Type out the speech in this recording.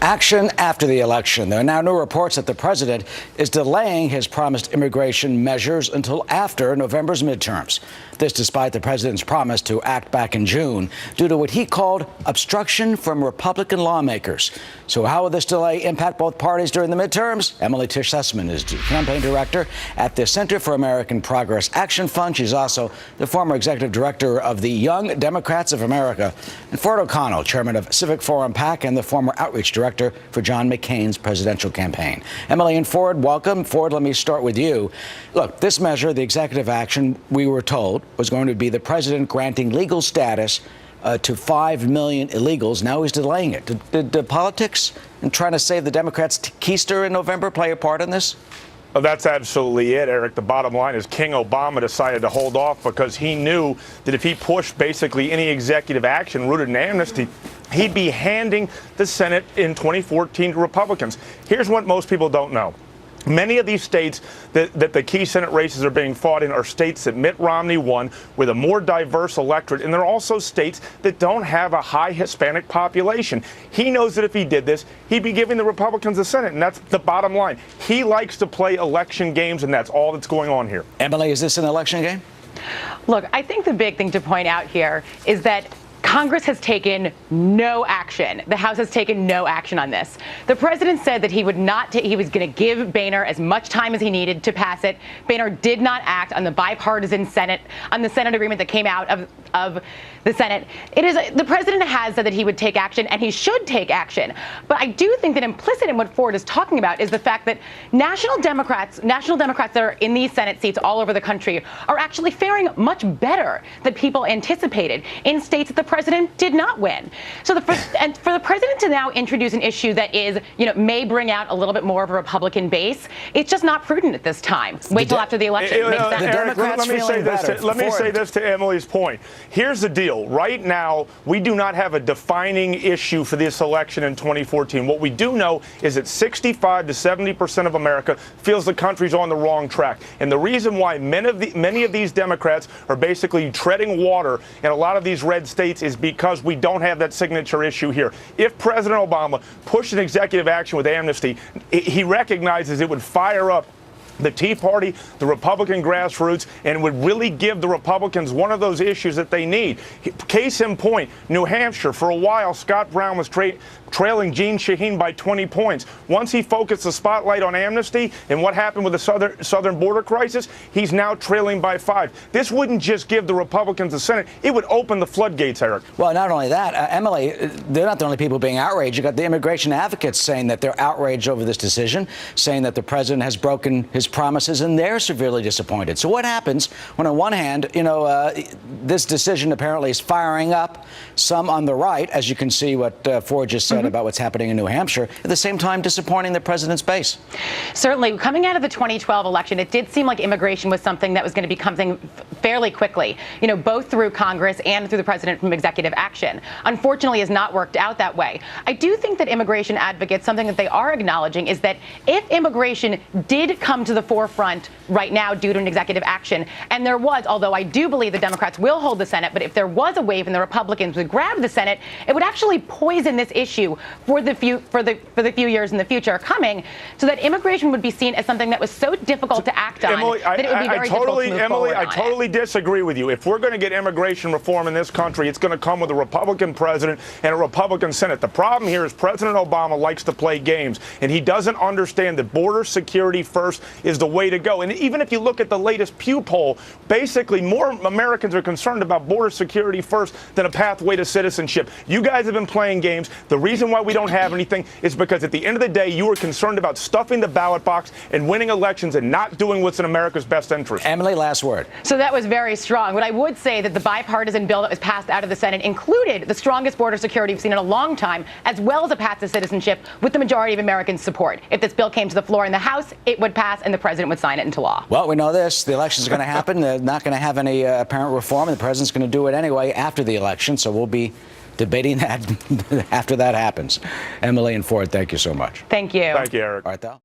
Action after the election. There are now new reports that the president is delaying his promised immigration measures until after November's midterms. This despite the president's promise to act back in June due to what he called obstruction from Republican lawmakers. So how will this delay impact both parties during the midterms? Tisch Sussman is campaign director at the Center for American Progress Action Fund. She's also the former executive director of the Young Democrats of America. And Ford O'Connell, chairman of Civic Forum PAC and the former outreach director for John McCain's presidential campaign. Emily and Ford, welcome. Ford, let me start with you. Look, this measure, the executive action, we were told, was going to be the president granting legal status to 5 million illegals. Now he's delaying it. Did politics and trying to save the Democrats' keister in November play a part in this? Well, that's absolutely it, Eric. The bottom line is King Obama decided to hold off because he knew that if he pushed basically any executive action rooted in amnesty, he'd be handing the Senate in 2014 to Republicans. Here's what most people don't know. Many of these states that the key Senate races are being fought in are states that Mitt Romney won with a more diverse electorate, and they're also states that don't have a high Hispanic population. He knows that if he did this, he'd be giving the Republicans the Senate, and that's the bottom line. He likes to play election games, and that's all that's going on here. Emily, is this an election game? Look, I think the big thing to point out here is that Congress has taken no action. The House has taken no action on this. The president said that he would not. He was going to give Boehner as much time as he needed to pass it. Boehner did not act on the bipartisan Senate agreement that came out of the Senate. The president has said that he would take action, and he should take action. But I do think that implicit in what Ford is talking about is the fact that national Democrats that are in these Senate seats all over the country are actually faring much better than people anticipated in states that the president did not win. So and for the president to now introduce an issue that is, may bring out a little bit more of a Republican base, it's just not prudent at this time. Wait till after the election. Eric, let me say this to Emily's point. Here's the deal. Right now, we do not have a defining issue for this election in 2014. What we do know is that 65 to 70% of America feels the country's on the wrong track. And the reason why many of these Democrats are basically treading water in a lot of these red states is because we don't have that signature issue here. If President Obama pushed an executive action with amnesty, he recognizes it would fire up the Tea Party, the Republican grassroots, and would really give the Republicans one of those issues that they need. Case in point, New Hampshire, for a while, Scott Brown was trailing Jeanne Shaheen by 20 points. Once he focused the spotlight on amnesty and what happened with the southern border crisis, he's now trailing by 5. This wouldn't just give the Republicans the Senate, it would open the floodgates, Eric. Well, not only that, Emily, they're not the only people being outraged. You got the immigration advocates saying that they're outraged over this decision, saying that the president has broken his promises, and they're severely disappointed. So what happens when, on one hand, this decision apparently is firing up some on the right, as you can see what Ford just said about what's happening in New Hampshire, at the same time disappointing the president's base? Certainly. Coming out of the 2012 election, it did seem like immigration was something that was going to be coming fairly quickly, both through Congress and through the president from executive action. Unfortunately, has not worked out that way. I do think that immigration advocates, something that they are acknowledging, is that if immigration did come to the forefront right now due to an executive action, and there was, although I do believe the Democrats will hold the Senate, but if there was a wave and the Republicans would grab the Senate, it would actually poison this issue for the few years in the future coming, so that immigration would be seen as something that was so difficult to act on that it would be very difficult to move forward on it. I totally disagree with you. If we're going to get immigration reform in this country, it's going to come with a Republican president and a Republican Senate. The problem here is President Obama likes to play games, and he doesn't understand that border security first is the way to go. And even if you look at the latest Pew poll, basically more Americans are concerned about border security first than a pathway to citizenship. You guys have been playing games. The reason why we don't have anything is because at the end of the day, you are concerned about stuffing the ballot box and winning elections and not doing what's in America's best interest. Emily, last word. So that was very strong. But I would say that the bipartisan bill that was passed out of the Senate included the strongest border security we've seen in a long time, as well as a path to citizenship with the majority of Americans' support. If this bill came to the floor in the House, it would pass and the president would sign it into law. Well, we know this. The election's going to happen. They're not going to have any apparent reform. The president's going to do it anyway after the election. So we'll be debating that after that happens. Emily and Ford, thank you so much. Thank you. Thank you, Eric. All right, though.